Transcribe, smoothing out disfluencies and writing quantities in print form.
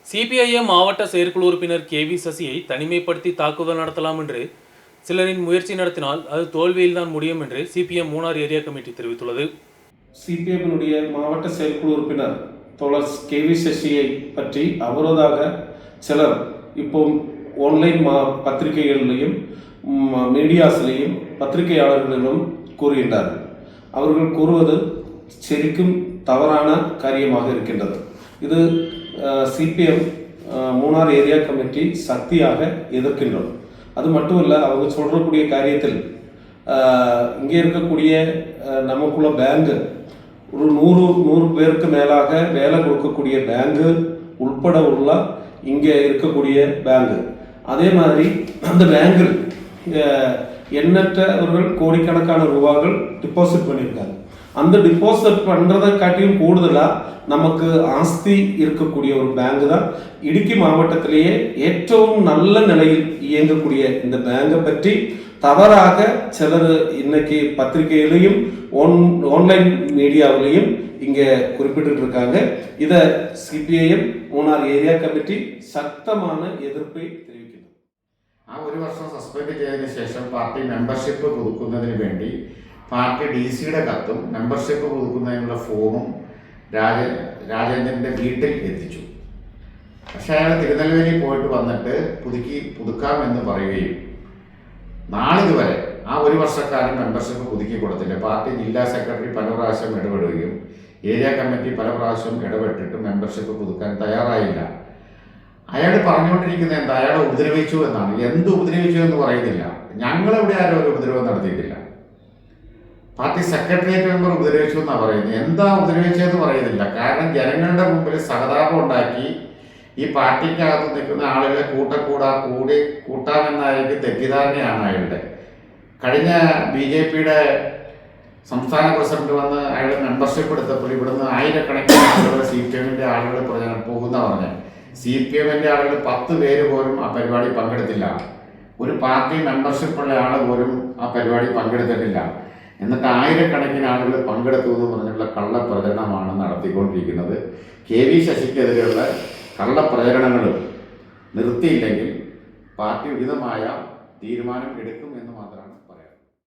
CPIM மாவட்ட செயற்குழு உறுப்பினர் கேவி சசியை தனிமைப்படுத்தி தாக்குதல் நடத்தலாம் என்று சிலரின் முயற்சி நடத்தினால் அது தோல்வியில் தான் முடியும் என்று சிபிஎம் மூணார் ஏரியா கமிட்டி தெரிவித்துள்ளது. சிபிஎம்னுடைய மாவட்ட செயற்குழு உறுப்பினர் தோழர் கேவி சசியை பற்றி அவரோதாக சிலர் இப்போ ஆன்லைன் பத்திரிகைகளிலையும் மீடியாஸ்லையும் பத்திரிகையாளர்களிலும் கூறுகின்றார்கள். அவர்கள் கூறுவது சரிக்கும் தவறான காரியமாக இருக்கின்றது. இது சிபிஎம் மூணார் ஏரியா கமிட்டி சக்தியாக எதிர்க்கின்றோம். அது மட்டும் இல்லை, அவங்க சொல்றக்கூடிய காரியத்தில் இங்கே இருக்கக்கூடிய நமக்குள்ள பேங்கு ஒரு 100 பேருக்கு மேலாக வேலை கொடுக்கக்கூடிய பேங்கு உட்பட உள்ள இங்கே இருக்கக்கூடிய பேங்கு. அதே மாதிரி அந்த பேங்கில் எண்ணற்றவர்கள் கோடிக்கணக்கான ரூபாய்கள் டிபாசிட் பண்ணியிருக்காங்க. அந்த டிபாசிட் பண்ணுறதை காட்டியும் கூடுதலாக நமக்கு ஆஸ்தி இருக்கக்கூடிய ஒரு பேங்கு தான் இடுக்கி மாவட்டத்திலேயே ഏറ്റവും நல்ல நிலையில் இயங்கக்கூடிய இந்த பேங்கை பற்றி தவறாக சிலர் இன்னைக்கு பத்திரிகையிலையும் ஆன்லைன் மீடியாவிலையும் இங்கே குறிப்பிட்டு இருக்காங்க. இதை സിപിഐഎം മൂന്നാർ ഏരിയ കമ്മിറ്റി ശക്തമായ എതിർപ്പ് தெரிவிക്കുന്നു. ആ ഒരു വർഷം സസ്പെൻഡ് ചെയ്തതിനു ശേഷം പാർട്ടി മെമ്പർഷിപ്പ് പുതുക്കുന്നതിന് വേണ്ടി പാർട്ടി DC-യുടെ കത്തും മെമ്പർഷിപ്പ് പുതുക്കുന്നതിനുള്ള ഫോമും രാജേന്ദ്രൻ്റെ വീട്ടിൽ എത്തിച്ചു. പക്ഷേ അയാൾ തിരുനെൽവേലി പോയിട്ട് വന്നിട്ട് പുതുക്കാമെന്ന് പറയുകയും നാളിതുവരെ ആ ഒരു വർഷക്കാലം മെമ്പർഷിപ്പ് പുതുക്കി കൊടുത്തില്ല. പാർട്ടി ജില്ലാ സെക്രട്ടറി പല പ്രാവശ്യം ഇടപെടുകയും ഏരിയ കമ്മിറ്റി പല പ്രാവശ്യം ഇടപെട്ടിട്ട് മെമ്പർഷിപ്പ് പുതുക്കാൻ തയ്യാറായില്ല. അയാൾ പറഞ്ഞുകൊണ്ടിരിക്കുന്നത് എന്താ, അയാളെ ഉപദ്രവിച്ചു എന്നാണ്. എന്ത് ഉപദ്രവിച്ചു എന്ന് പറയുന്നില്ല. ഞങ്ങളിവിടെ ആരും ഒരു ഉപദ്രവം നടത്തിയിട്ടില്ല. പാർട്ടി സെക്രട്ടേറിയറ്റ് മെമ്പർ ഉപദ്രവിച്ചു എന്നാണ് പറയുന്നത്. എന്താ ഉപദ്രവിച്ചതെന്ന് പറയുന്നില്ല. കാരണം ജനങ്ങളുടെ മുമ്പിൽ സഹതാപം ഉണ്ടാക്കി ഈ പാർട്ടിക്കകത്ത് നിൽക്കുന്ന ആളുകളെ കൂട്ടാമെന്നായിരിക്കും തെറ്റിദ്ധാരണയാണ് അയാളുടെ. കഴിഞ്ഞ BJP-യുടെ സംസ്ഥാന പ്രസിഡന്റ് വന്ന് അയാൾ മെമ്പർഷിപ്പ് എടുത്തപ്പോൾ ഇവിടുന്ന് ആയിരക്കണക്കിന് ആളുകൾ CPM-ന്റെ ആളുകൾ പോകുന്ന പറഞ്ഞ് CPM-ന്റെ ആളുകൾ 10 പേര് പോലും ആ പരിപാടി പങ്കെടുത്തില്ല. ഒരു പാർട്ടി മെമ്പർഷിപ്പുള്ള ആൾ പോലും ആ പരിപാടി പങ്കെടുത്തിട്ടില്ല. എന്നിട്ട് ആയിരക്കണക്കിന് ആളുകൾ പങ്കെടുത്തു എന്ന് പറഞ്ഞുള്ള കള്ളപ്രചരണമാണ് നടത്തിക്കൊണ്ടിരിക്കുന്നത്. KV ശശിക്കെതിരെയുള്ള കള്ളപ്രചരണങ്ങളും നിർത്തിയില്ലെങ്കിൽ പാർട്ടി ഉചിതമായ തീരുമാനം എടുക്കും എന്ന് മാത്രം